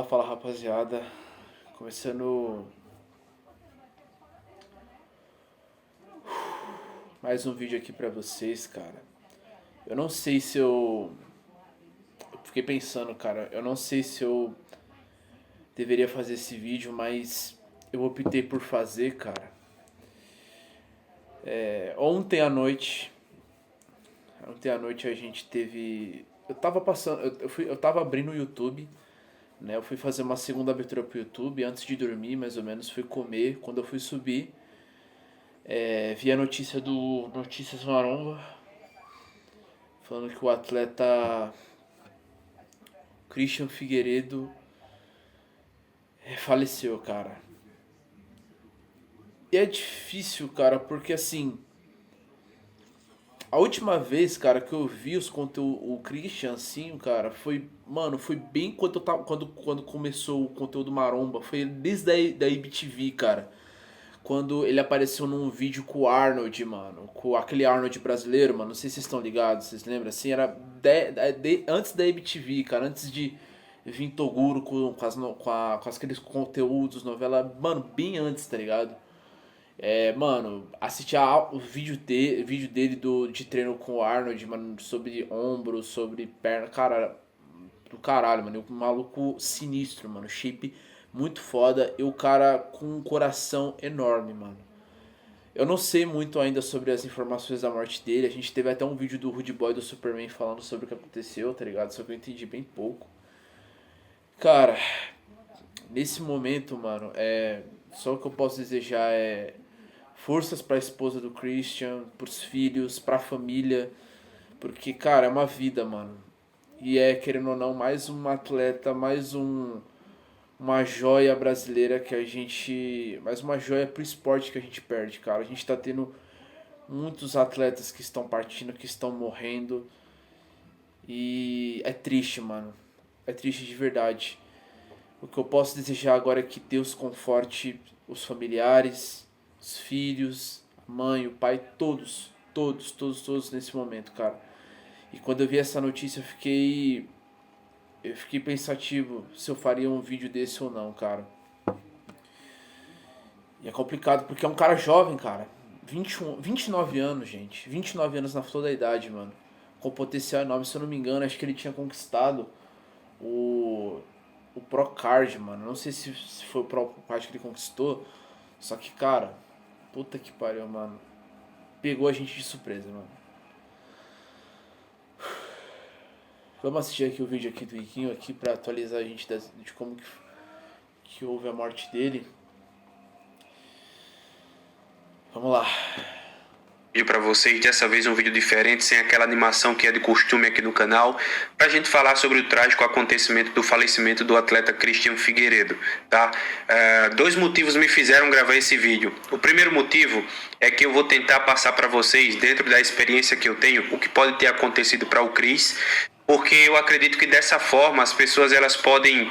Fala rapaziada, começando mais um vídeo aqui pra vocês, cara. Eu não sei se eu fiquei pensando, cara, eu não sei se eu deveria fazer esse vídeo, mas eu optei por fazer, cara. Ontem à noite a gente teve, eu tava passando, eu tava abrindo o YouTube, né? Eu fui fazer uma segunda abertura pro YouTube antes de dormir, mais ou menos, fui comer. Quando eu fui subir, vi a notícia do Notícias Maromba falando que o atleta Christian Figueiredo faleceu, cara. E é difícil, cara, porque assim, a última vez, cara, que eu vi os conteúdos, o Christian, assim, cara, foi bem quando começou o conteúdo maromba, foi desde da IBTV, cara. Quando ele apareceu num vídeo com o Arnold, mano, com aquele Arnold brasileiro, mano, não sei se vocês estão ligados, vocês lembram, assim, era antes da IBTV, cara, antes de vir Toguro com aqueles conteúdos, novela, mano, bem antes, tá ligado? Mano, assistir o vídeo dele de treino com o Arnold, mano, sobre ombro, sobre perna, cara, do caralho, mano. Um maluco sinistro, mano. Shape muito foda e o cara com um coração enorme, mano. Eu não sei muito ainda sobre as informações da morte dele. A gente teve até um vídeo do Rude Boy do Superman falando sobre o que aconteceu, tá ligado? Só que eu entendi bem pouco. Cara, nesse momento, mano, só o que eu posso desejar é forças pra esposa do Christian, pros filhos, pra família, porque, cara, é uma vida, mano. E querendo ou não, mais um atleta, uma joia brasileira que a gente. Mais uma joia pro esporte que a gente perde, cara. A gente tá tendo muitos atletas que estão partindo, que estão morrendo. E é triste, mano. É triste de verdade. O que eu posso desejar agora é que Deus conforte os familiares, os filhos, a mãe, o pai, todos nesse momento, cara. E quando eu vi essa notícia eu fiquei pensativo se eu faria um vídeo desse ou não, cara. E é complicado porque é um cara jovem, cara. 29 anos, gente. 29 anos na flor da idade, mano. Com potencial enorme, se eu não me engano, acho que ele tinha conquistado o o Pro Card, mano. Não sei se foi o Pro Card que ele conquistou. Só que, cara, puta que pariu, mano. Pegou a gente de surpresa, mano. Vamos assistir aqui o vídeo aqui do Riquinho aqui pra atualizar a gente de como que houve a morte dele. Vamos lá. Vídeo para vocês, dessa vez um vídeo diferente, sem aquela animação que é de costume aqui no canal, pra gente falar sobre o trágico acontecimento do falecimento do atleta Christian Figueiredo, tá? Dois motivos me fizeram gravar esse vídeo. O primeiro motivo é que eu vou tentar passar para vocês, dentro da experiência que eu tenho, o que pode ter acontecido para o Chris, porque eu acredito que dessa forma as pessoas elas podem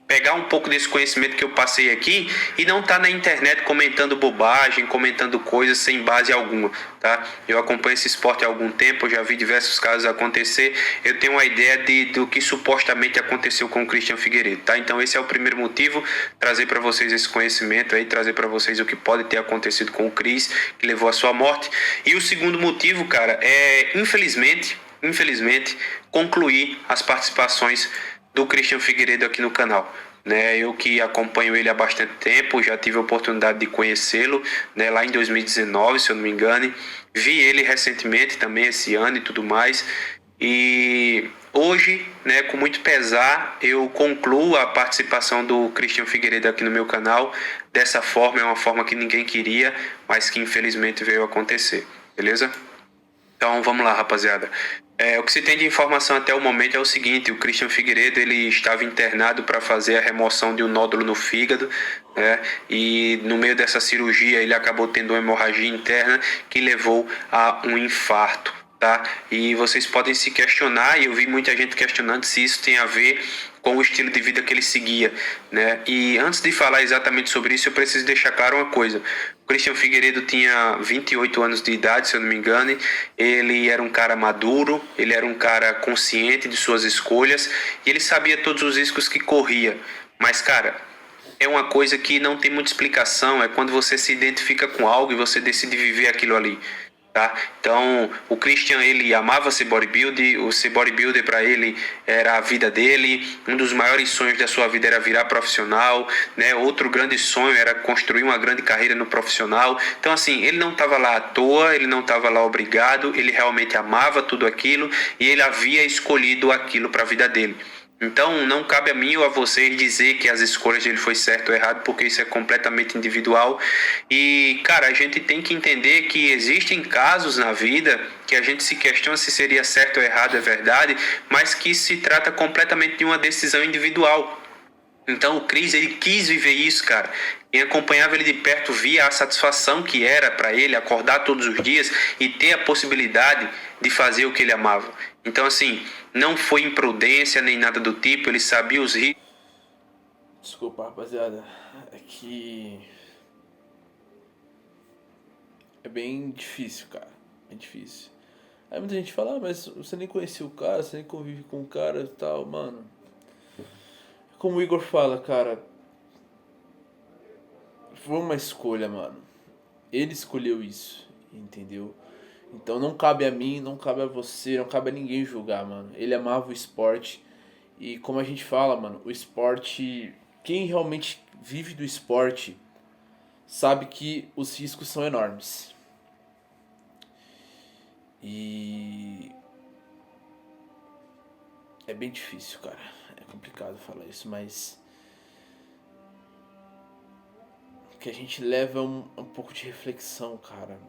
pegar um pouco desse conhecimento que eu passei aqui e não tá na internet comentando bobagem, comentando coisas sem base alguma, tá? Eu acompanho esse esporte há algum tempo, eu já vi diversos casos acontecer, eu tenho uma ideia do que supostamente aconteceu com o Christian Figueiredo, tá? Então esse é o primeiro motivo, trazer para vocês esse conhecimento aí, trazer para vocês o que pode ter acontecido com o Chris, que levou à sua morte. E o segundo motivo, cara, é infelizmente, concluir as participações do Christian Figueiredo aqui no canal. Né, eu que acompanho ele há bastante tempo, já tive a oportunidade de conhecê-lo, né, lá em 2019, se eu não me engano. Vi ele recentemente também, esse ano e tudo mais. E hoje, né, com muito pesar, eu concluo a participação do Christian Figueiredo aqui no meu canal. Dessa forma, é uma forma que ninguém queria, mas que infelizmente veio acontecer. Beleza? Então vamos lá, rapaziada. O que se tem de informação até o momento é o seguinte: o Christian Figueiredo ele estava internado para fazer a remoção de um nódulo no fígado, né? E no meio dessa cirurgia ele acabou tendo uma hemorragia interna que levou a um infarto. Tá? E vocês podem se questionar, e eu vi muita gente questionando se isso tem a ver com o estilo de vida que ele seguia, né? E antes de falar exatamente sobre isso, eu preciso deixar claro uma coisa. O Christian Figueiredo tinha 28 anos de idade, se eu não me engano. Ele era um cara maduro, ele era um cara consciente de suas escolhas e ele sabia todos os riscos que corria. Mas, cara, é uma coisa que não tem muita explicação, é quando você se identifica com algo e você decide viver aquilo ali. Tá? Então, o Christian, ele amava ser bodybuilder, o ser bodybuilder para ele era a vida dele, um dos maiores sonhos da sua vida era virar profissional, né? Outro grande sonho era construir uma grande carreira no profissional. Então, assim, ele não estava lá à toa, ele não estava lá obrigado, ele realmente amava tudo aquilo e ele havia escolhido aquilo para a vida dele. Então, não cabe a mim ou a vocês dizer que as escolhas dele foi certo ou errado, porque isso é completamente individual. E, cara, a gente tem que entender que existem casos na vida que a gente se questiona se seria certo ou errado, é verdade, mas que se trata completamente de uma decisão individual. Então, o Chris, ele quis viver isso, cara. Quem acompanhava ele de perto via a satisfação que era para ele acordar todos os dias e ter a possibilidade de fazer o que ele amava. Então, assim, não foi imprudência nem nada do tipo, ele sabia os riscos. Desculpa, rapaziada. É que é bem difícil, cara. Bem difícil. Aí muita gente fala, mas você nem conhecia o cara, você nem convive com o cara e tal, mano. Como o Igor fala, cara, foi uma escolha, mano. Ele escolheu isso, entendeu? Então não cabe a mim, não cabe a você, não cabe a ninguém julgar, mano. Ele amava o esporte. E como a gente fala, mano, o esporte... Quem realmente vive do esporte sabe que os riscos são enormes. E... é bem difícil, cara. É complicado falar isso, mas... que a gente leva um pouco de reflexão, cara.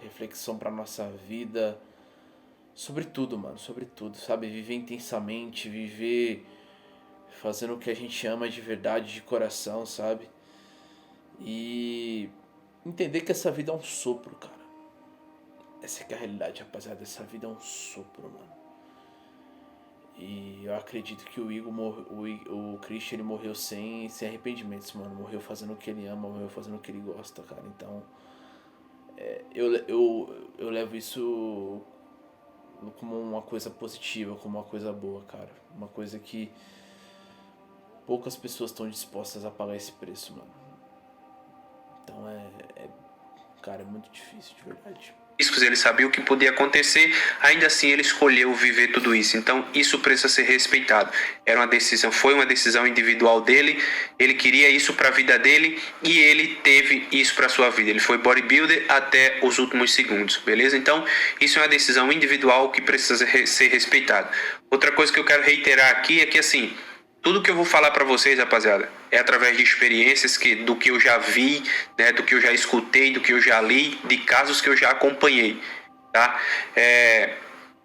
Reflexão pra nossa vida. Sobre tudo, mano. Sobre tudo, sabe? Viver intensamente, viver fazendo o que a gente ama de verdade, de coração, sabe? E entender que essa vida é um sopro, cara. Essa é que é a realidade, rapaziada. Essa vida é um sopro, mano. E eu acredito que o Igor o Christian, ele morreu sem arrependimentos, mano. Morreu fazendo o que ele ama, morreu fazendo o que ele gosta, cara. Então, eu levo isso como uma coisa positiva, como uma coisa boa, cara. Uma coisa que poucas pessoas estão dispostas a pagar esse preço, mano. Então cara, é muito difícil, de verdade. Ele sabia o que podia acontecer, ainda assim ele escolheu viver tudo isso. Então isso precisa ser respeitado. Foi uma decisão individual dele, ele queria isso para a vida dele e ele teve isso para a sua vida. Ele foi bodybuilder até os últimos segundos, beleza? Então isso é uma decisão individual que precisa ser respeitada. Outra coisa que eu quero reiterar aqui é que, assim, tudo que eu vou falar para vocês, rapaziada, é através de experiências do que eu já vi, né, do que eu já escutei, do que eu já li, de casos que eu já acompanhei, tá?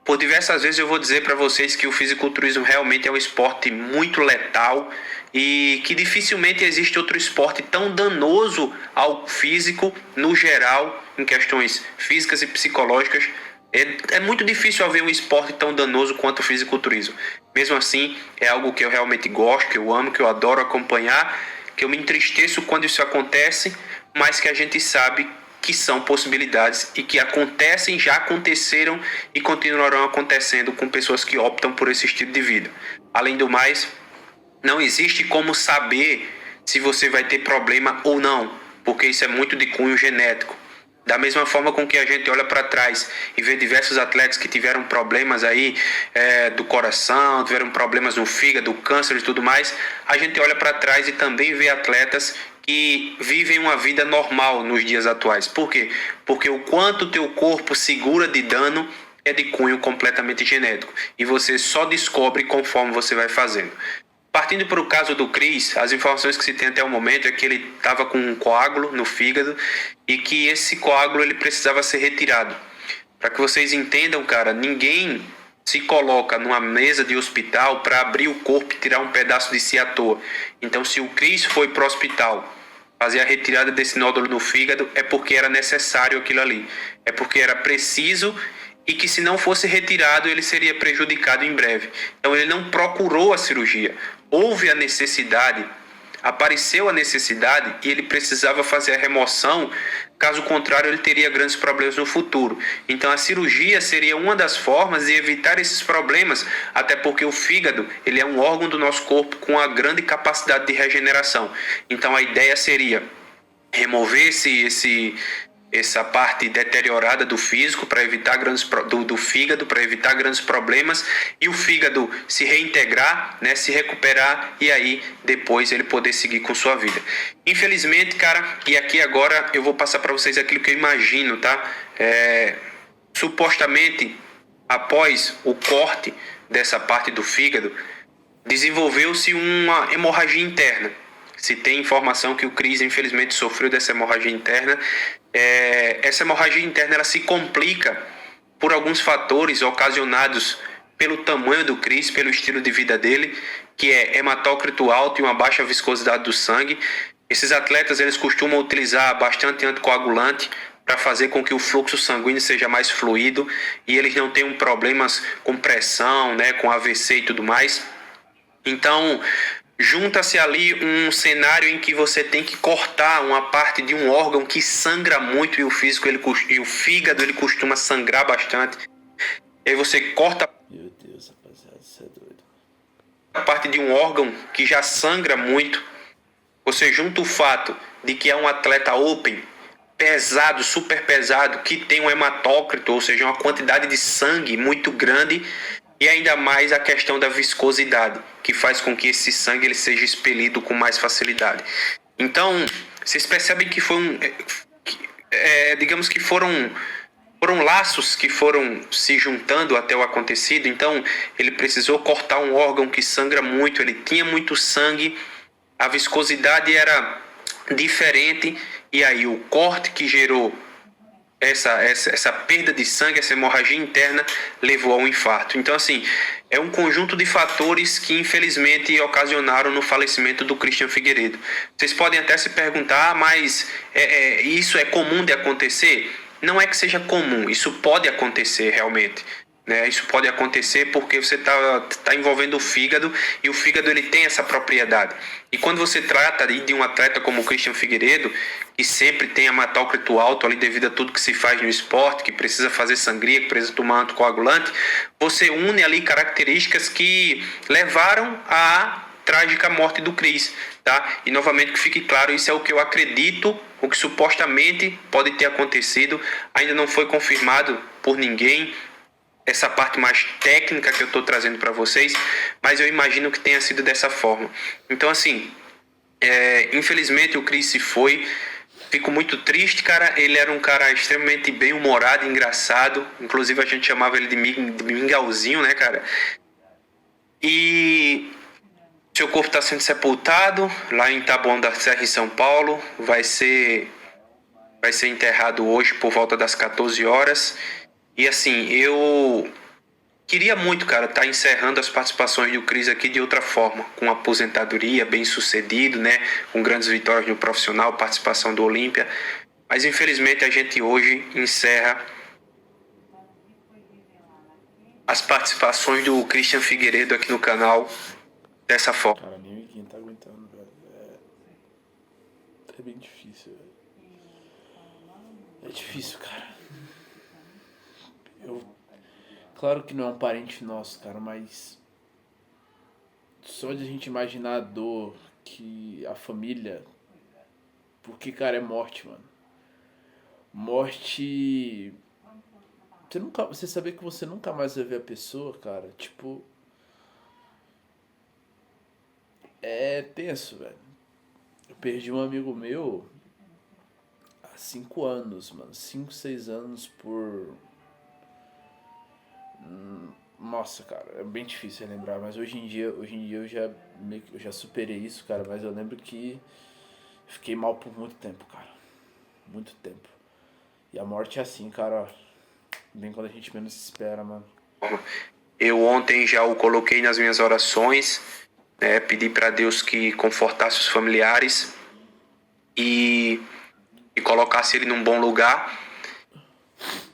Por diversas vezes eu vou dizer para vocês que o fisiculturismo realmente é um esporte muito letal e que dificilmente existe outro esporte tão danoso ao físico, no geral, em questões físicas e psicológicas. É muito difícil haver um esporte tão danoso quanto o fisiculturismo. Mesmo assim, é algo que eu realmente gosto, que eu amo, que eu adoro acompanhar, que eu me entristeço quando isso acontece, mas que a gente sabe que são possibilidades e que acontecem, já aconteceram e continuarão acontecendo com pessoas que optam por esse estilo de vida. Além do mais, não existe como saber se você vai ter problema ou não, porque isso é muito de cunho genético. Da mesma forma com que a gente olha para trás e vê diversos atletas que tiveram problemas aí do coração, tiveram problemas no fígado, câncer e tudo mais, a gente olha para trás e também vê atletas que vivem uma vida normal nos dias atuais. Por quê? Porque o quanto o teu corpo segura de dano é de cunho completamente genético e você só descobre conforme você vai fazendo. Partindo para o caso do Chris, as informações que se tem até o momento é que ele estava com um coágulo no fígado e que esse coágulo ele precisava ser retirado. Para que vocês entendam, cara, ninguém se coloca numa mesa de hospital para abrir o corpo e tirar um pedaço de si à toa. Então, se o Chris foi para o hospital fazer a retirada desse nódulo no fígado, é porque era necessário aquilo ali. É porque era preciso e que, se não fosse retirado, ele seria prejudicado em breve. Então ele não procurou a cirurgia. houve a necessidade, apareceu a necessidade e ele precisava fazer a remoção, caso contrário ele teria grandes problemas no futuro. Então a cirurgia seria uma das formas de evitar esses problemas, até porque o fígado ele é um órgão do nosso corpo com uma grande capacidade de regeneração. Então a ideia seria remover essa parte deteriorada do físico para evitar do fígado para evitar grandes problemas, e o fígado se reintegrar, né, se recuperar, e aí depois ele poder seguir com sua vida. Infelizmente, cara, e aqui agora eu vou passar para vocês aquilo que eu imagino, tá? Supostamente, após o corte dessa parte do fígado, desenvolveu-se uma hemorragia interna. Se tem informação que o Cris, infelizmente, sofreu dessa hemorragia interna. Essa hemorragia interna ela se complica por alguns fatores ocasionados pelo tamanho do Cris, pelo estilo de vida dele, que é hematócrito alto e uma baixa viscosidade do sangue. Esses atletas eles costumam utilizar bastante anticoagulante para fazer com que o fluxo sanguíneo seja mais fluido e eles não tenham problemas com pressão, né, com AVC e tudo mais. Então, junta-se ali um cenário em que você tem que cortar uma parte de um órgão que sangra muito e o fígado ele costuma sangrar bastante. E aí você corta Meu Deus, rapaziada, você é doido. a parte de um órgão que já sangra muito. Você junta o fato de que é um atleta open, pesado, super pesado, que tem um hematócrito, ou seja, uma quantidade de sangue muito grande, e ainda mais a questão da viscosidade, que faz com que esse sangue ele seja expelido com mais facilidade. Então, vocês percebem que foi digamos que foram laços que foram se juntando até o acontecido. Então, ele precisou cortar um órgão que sangra muito, ele tinha muito sangue, a viscosidade era diferente, e aí o corte que gerou essa perda de sangue, essa hemorragia interna, levou ao infarto. Então, assim, é um conjunto de fatores que, infelizmente, ocasionaram no falecimento do Christian Figueiredo. Vocês podem até se perguntar, mas isso é comum de acontecer? Não é que seja comum, isso pode acontecer realmente. Né? Isso pode acontecer porque você tá envolvendo o fígado, e o fígado ele tem essa propriedade. E quando você trata de um atleta como o Christian Figueiredo, que sempre tem hematócrito alto ali devido a tudo que se faz no esporte, que precisa fazer sangria, que precisa tomar anticoagulante, você une ali características que levaram à trágica morte do Cris, tá? E novamente que fique claro, isso é o que eu acredito, o que supostamente pode ter acontecido, ainda não foi confirmado por ninguém, essa parte mais técnica que eu estou trazendo para vocês, mas eu imagino que tenha sido dessa forma. Então, assim, infelizmente o Cris se foi, fico muito triste, cara. Ele era um cara extremamente bem-humorado, engraçado, inclusive a gente chamava ele de mingauzinho, né, cara? E seu corpo está sendo sepultado lá em Taboão da Serra, em São Paulo, vai ser enterrado hoje por volta das 14 horas. E assim, eu queria muito, cara, estar encerrando as participações do Cris aqui de outra forma, com aposentadoria, bem sucedido, né, com grandes vitórias no profissional, participação do Olímpia, mas infelizmente a gente hoje encerra as participações do Christian Figueiredo aqui no canal dessa forma. Cara, nem ninguém tá aguentando, velho. É bem difícil, velho. É difícil, cara. Claro que não é um parente nosso, cara, mas só de a gente imaginar a dor que a família... Porque, cara, é morte, mano. Morte... Você saber que você nunca mais vai ver a pessoa, cara, tipo... É tenso, velho. Eu perdi um amigo meu há 5 anos, mano. 5, 6 anos por... Nossa, cara, é bem difícil lembrar, mas hoje em dia eu já superei isso, cara, mas eu lembro que fiquei mal por muito tempo, cara. Muito tempo. E a morte é assim, cara, ó. Bem quando a gente menos espera, mano. Eu ontem já o coloquei nas minhas orações, né, pedi para Deus que confortasse os familiares e colocasse ele num bom lugar.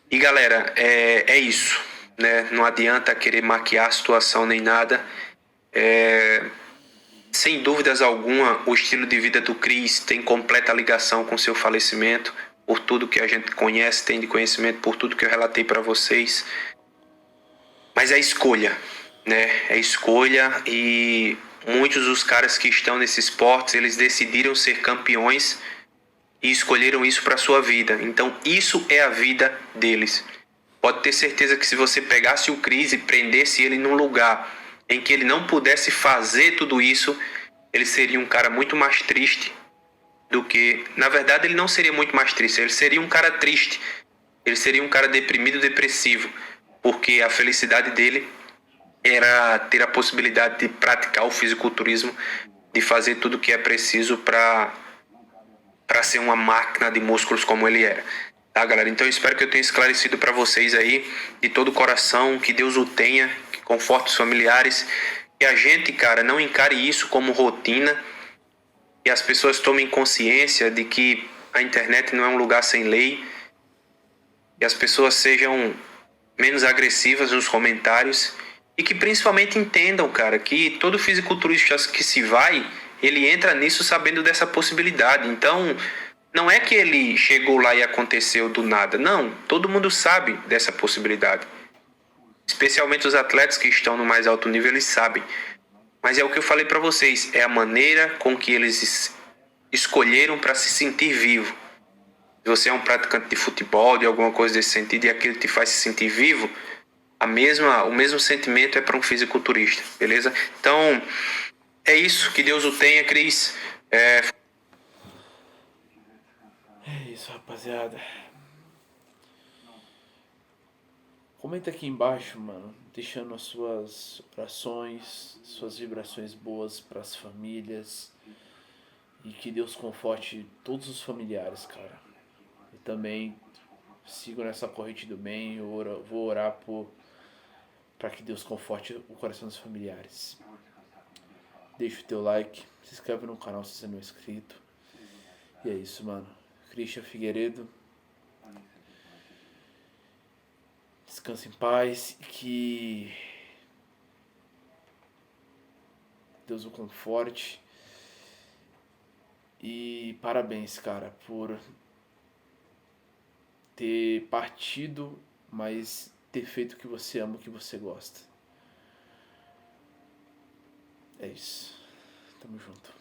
E galera, é isso. Né? Não adianta querer maquiar a situação nem nada. Sem dúvidas alguma, o estilo de vida do Cris tem completa ligação com seu falecimento, por tudo que a gente conhece, tem de conhecimento, por tudo que eu relatei para vocês. Mas é escolha, né? É escolha, e muitos dos caras que estão nesse esporte, eles decidiram ser campeões e escolheram isso para sua vida. Então, isso é a vida deles. Pode ter certeza que se você pegasse o Cris e prendesse ele num lugar em que ele não pudesse fazer tudo isso, ele seria um cara muito mais triste do que... Na verdade, ele não seria muito mais triste, ele seria um cara triste. Ele seria um cara deprimido, depressivo, porque a felicidade dele era ter a possibilidade de praticar o fisiculturismo, de fazer tudo o que é preciso para ser uma máquina de músculos como ele era. Tá, galera? Então eu espero que eu tenha esclarecido para vocês aí, de todo o coração, que Deus o tenha, que conforte os familiares, que a gente, cara, não encare isso como rotina, que as pessoas tomem consciência de que a internet não é um lugar sem lei, que as pessoas sejam menos agressivas nos comentários e que principalmente entendam, cara, que todo fisiculturista que se vai, ele entra nisso sabendo dessa possibilidade. Então, não é que ele chegou lá e aconteceu do nada. Não, todo mundo sabe dessa possibilidade. Especialmente os atletas que estão no mais alto nível, eles sabem. Mas é o que eu falei para vocês, é a maneira com que eles escolheram para se sentir vivo. Se você é um praticante de futebol, de alguma coisa desse sentido, e aquilo te faz se sentir vivo, o mesmo sentimento é para um fisiculturista, beleza? Então, é isso. Que Deus o tenha, Cris. É isso, rapaziada. Comenta aqui embaixo, mano, deixando as suas orações, suas vibrações boas para as famílias, e que Deus conforte todos os familiares, cara. E também sigo nessa corrente do bem. Eu vou orar para que Deus conforte o coração dos familiares. Deixa o teu like, se inscreve no canal se você não é inscrito. E é isso, mano. Christian Figueiredo. Descansa em paz e que Deus o conforte. E parabéns, cara, por ter partido, mas ter feito o que você ama, o que você gosta. É isso. Tamo junto.